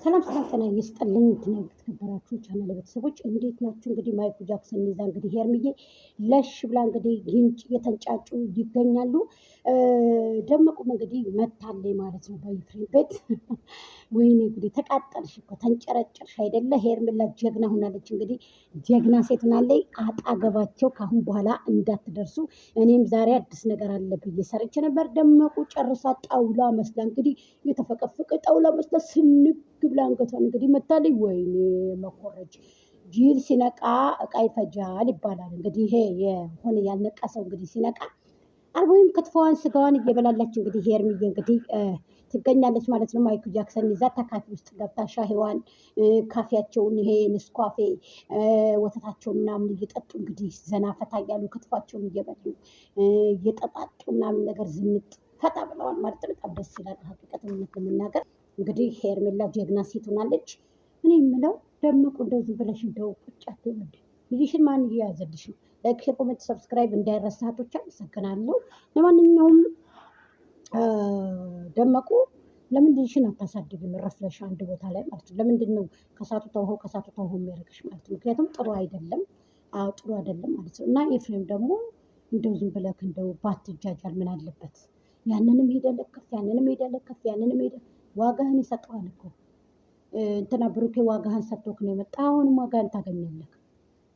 ሰላም ሰላም ጤና ይስጥልኝ የተከበራችሁ ቻናል ቤተሰቦች እንዴት ናችሁ? እንግዲህ ማይክል ጃክሰን ይዛ እንግዲህ ሄርሚዬ ለሽ ብላ እንግዲህ ግንጭ እየተንጫጩ ይገኛሉ። ደመቁም እንግዲህ መታለይ ማለት ነው በኤፍሬም ቤት። ወይኔ እንግዲህ ተቃጠልሽ እኮ ተንጨረጨርሽ አይደለ? ሄርሜላ ጀግና ሆናለች። እንግዲህ ጀግና ሴት ሆናለች። አጠገባቸው ካሁን በኋላ እንዳትደርሱ። እኔም ዛሬ አዲስ ነገር አለ ብዬ ሰርቼ ነበር። ደመቁ ጨርሳ ጣውላ መስላ እንግዲህ የተፈቀፈቀ ጣውላ መስላ ስንግ ብላ አንገቷን እንግዲህ መታለች። ወይኔ መኮረጅ ጅል ሲነቃ እቃ ይፈጃል ይባላል። እንግዲህ ይሄ የሆነ ያልነቃ ሰው እንግዲህ ሲነቃ አልቦይም ክትፎዋን ስጋዋን እየበላላች እንግዲህ ሄርሚዬ እንግዲህ ትገኛለች ማለት ነው። ማይክል ጃክሰን ይዛ ተካፊ ውስጥ ገብታ ሻሂዋን ካፌያቸውን ይሄ ንስኳፌ ወተታቸውን ምናምን እየጠጡ እንግዲህ ዘና ፈታ እያሉ ክትፏቸውን እየበሉ እየጠጣጡ ምናምን ነገር ዝንጥ ፈታ ብለዋል ማለት ነው። በጣም ደስ ይላል። ሀቂቀትን ለመናገር እንግዲህ ሄርሜላ ጀግና ሴት ሆናለች። እኔ የምለው ደመቁ እንደው ዝም ብለሽ እንደው ቁጭ አትይም እንዴ? ልጅሽን ማን እየያዘልሽ ነው? ላይክ፣ ሼር፣ ኮሜንት፣ ሰብስክራይብ እንዳይረሳ እህቶቼ። አመሰግናለሁ። ለማንኛውም ደመቁ ለምን ልጅሽን አታሳድግም? ረፍለሽ አንድ ቦታ ላይ ማለት ነው። ለምንድን ነው ከሳቱ ተውሆ የሚያደርግሽ ማለት ነው? ምክንያቱም ጥሩ አይደለም። አዎ ጥሩ አይደለም ማለት ነው። እና ኤፍሬም ደግሞ እንደው ዝም ብለህ እንደው ባትጃጃል ምን አለበት? ያንንም ሄደ ለከፍ ያንንም ሄደ ለከፍ ያንንም ሄደ ዋጋህን ይሰጠዋል እኮ እንትና ብሩኬ ዋጋህን ሰጥቶክ ነው የመጣ። አሁንም ዋጋህን ታገኛለህ።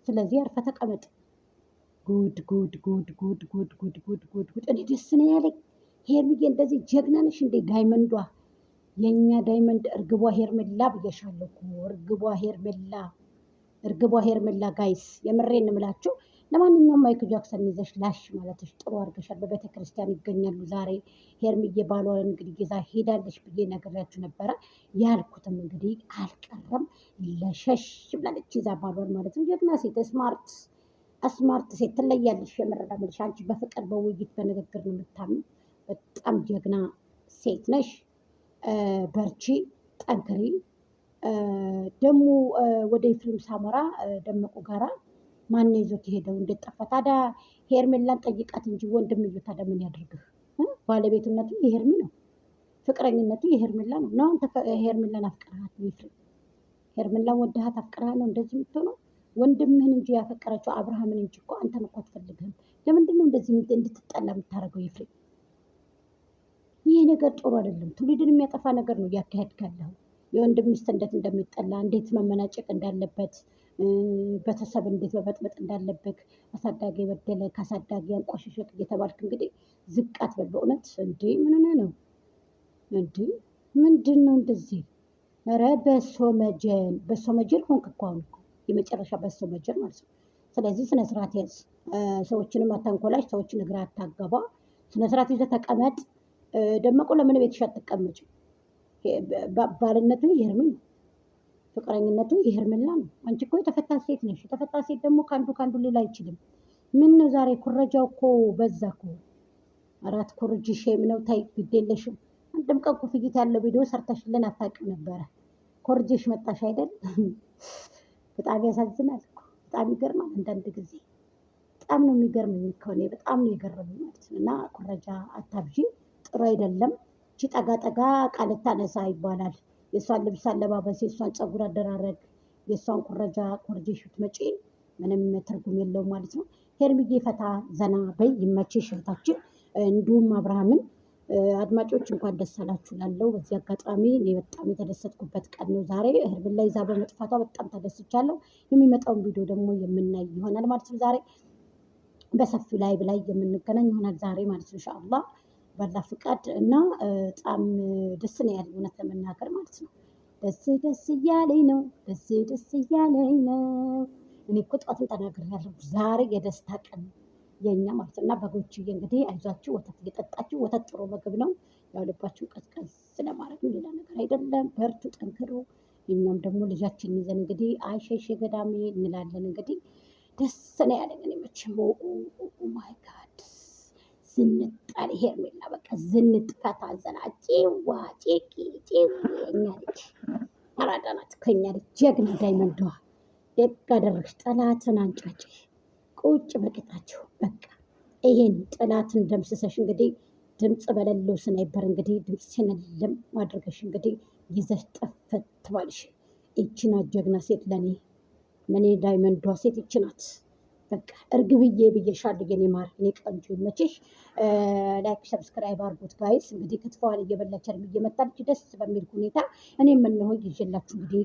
ስለዚህ አርፈህ ተቀመጥ። ጉድ ጉድ ጉድ ጉድ ጉድ ጉድ ጉድ ጉድ ጉድ! እኔ ደስ ነው ያለኝ። ሄርሚዬ እንደዚህ ጀግና ነሽ እንዴ? ዳይመንዷ የኛ ዳይመንድ እርግቧ ሄርሜላ ብዬሻለሁ እኮ እርግቧ ሄርሜላ ጋይስ፣ የምሬን እንምላችሁ። ለማንኛውም ማይክል ጃክሰን ይዘሽ ላሽ ማለትሽ ጥሩ አድርገሻል። በቤተ ክርስቲያን ይገኛሉ ዛሬ። ሄርሚዬ ባሏን እንግዲህ ይዛ ሄዳለች ብዬ ነግሬያችሁ ነበረ። ያልኩትም እንግዲህ አልቀረም። ለሸሽ ብላለች ይዛ ባሏን ማለት ነው። ጀግና ሴት፣ ስማርት ሴት ትለያለሽ። የምረዳ መልሽ አንቺ በፍቅር በውይይት በንግግር ነው የምታምኝ። በጣም ጀግና ሴት ነሽ። በርቺ፣ ጠንክሪ። ደግሞ ወደ ኤፍሬም ሳመራ ደመቁ ጋራ ማን ይዞት የሄደው? እንዴት ጠፋ ታዲያ? ሄርሜላን ጠይቃት እንጂ ወንድምዬ ታዲያ ምን ያድርግህ? ባለቤትነቱ የሄርሚ ነው፣ ፍቅረኝነቱ የሄርሜላ ነው። ነው አንተ ሄርሜላን አፍቅረሃት ነው? ኤፍሬም ሄርሜላን ወደሃት አፍቅረሃት ነው እንደዚህ የምትሆነው? ወንድምህን እንጂ ያፈቀረችው አብርሃምን እንጂ እኮ አንተን እኮ አትፈልግህም። ለምንድን ነው እንደዚህ እንድትጠላ የምታደርገው ኤፍሬም? ይህ ነገር ጥሩ አይደለም። ትውልድን የሚያጠፋ ነገር ነው እያካሄድክ ያለኸው። የወንድም ሚስት እንዴት እንደሚጠላ፣ እንዴት መመናጨቅ እንዳለበት፣ ቤተሰብ እንዴት መበጥበጥ እንዳለበት፣ አሳዳጊ የበደለ ከአሳዳጊ ያንቋሸሸቅ እየተባልክ እንግዲህ ዝቅ አትበል። በእውነት እንዴ ምን ነው እንዴ? ምንድን ነው እንደዚህ? ኧረ በሶ መጀን ሆንክ እኮ አሁን እኮ የመጨረሻ በሶ መጀን ማለት ነው። ስለዚህ ስነስርዓት ያዝ። ሰዎችንም አታንኮላሽ፣ ሰዎችን እግር አታገባ። ስነስርዓት ይዘህ ተቀመጥ። ደመቁ ለምን ቤትሽ አትቀመጭ? ባልነቱ የሄርሚ ነው፣ ፍቅረኝነቱ የሄርሜላ ነው። አንቺ እኮ የተፈታ ሴት ነሽ። የተፈታ ሴት ደግሞ ከአንዱ ሌላ አይችልም። ምን ነው ዛሬ ኩረጃው እኮ በዛ እኮ። አራት ኩርጅ ሼም ነው። ታይ ግድ የለሽም። አንድም ቀን ኩፍይት ያለው ቪዲዮ ሰርተሽልን አታውቂም ነበረ። ኮርጅሽ መጣሽ አይደል? በጣም ያሳዝናል እኮ። በጣም ይገርማል። አንዳንድ ጊዜ በጣም ነው የሚገርመኝ ከሆነ በጣም ነው የገረመኝ ማለት ነው። እና ኩረጃ አታብዢ፣ ጥሩ አይደለም። እቺ ጠጋ ቃል ታነሳ ይባላል። የእሷን ልብስ አለባበስ፣ የእሷን ፀጉር አደራረግ፣ የእሷን ኩረጃ ኮርጄሽ ብትመጪ ምንም ትርጉም የለውም ማለት ነው። ሄርሚዬ ፈታ ዘና በይ፣ ይመችሽ እህታችን። እንዲሁም አብርሃምን አድማጮች እንኳን ደስ አላችሁ ላለው በዚህ አጋጣሚ እኔ በጣም የተደሰትኩበት ቀን ነው ዛሬ። ሄርሜላ ይዛ በመጥፋቷ በጣም ተደስቻለሁ። የሚመጣውን ቪዲዮ ደግሞ የምናይ ይሆናል ማለት ነው። ዛሬ በሰፊው ላይ ብላይ የምንገናኝ ይሆናል ዛሬ ማለት ነው ኢንሻአላህ ባላ ፍቃድ። እና በጣም ደስ ነው ያለኝ እውነት ለመናገር ማለት ነው። ደስ እያለኝ ነው። ደስ እያለኝ ነው። እኔ እኮ ጠዋትም ተናግሬያለሁ። ዛሬ የደስታ ቀን የኛ ማለት ነው። እና በጎችዬ እንግዲህ አይዟችሁ፣ ወተት እየጠጣችሁ። ወተት ጥሩ ምግብ ነው። ያው ልባችሁ ቀዝቀዝ ስለማድረግ ሌላ ነገር አይደለም። በርቱ፣ ጠንክሩ። እኛም ደግሞ ልጃችን ይዘን እንግዲህ አይሸሽ ገዳሜ እንላለን። እንግዲህ ደስ ነው ያለኝ እኔ መቼም። ማይ ጋድ ዝንጣል ሄርሜላ በቃ ዝንጥ ፈታ ዘና ጭዋ ጭቂ የኛ ልጅ አራዳ ናት። ከኛ ልጅ ጀግና ዳይመንዷ ደግ አደረግሽ። ጠላትን አንጫጭ ቁጭ በቂጣቸው በቃ ይሄን ጠላትን ደምስሰሽ እንግዲህ ድምፅ በሌለው ስናይበር እንግዲህ ድምፅሽን ልም አድርገሽ እንግዲህ ይዘሽ ጠፍታ ባልሽ። ይቺ ናት ጀግና ሴት ለኔ ዳይመንዷ ሴት ይቺ ናት። በቃ እርግብዬ ብዬሻለሁ የኔ ማር፣ እኔ ቆንጆ መቼሽ። ላይክ ሰብስክራይብ አድርጉት ጋይስ። እንግዲህ ክትፎዋን እየበላች እየመጣች ደስ በሚል ሁኔታ እኔ የምንሆን ይዤላችሁ እንግዲህ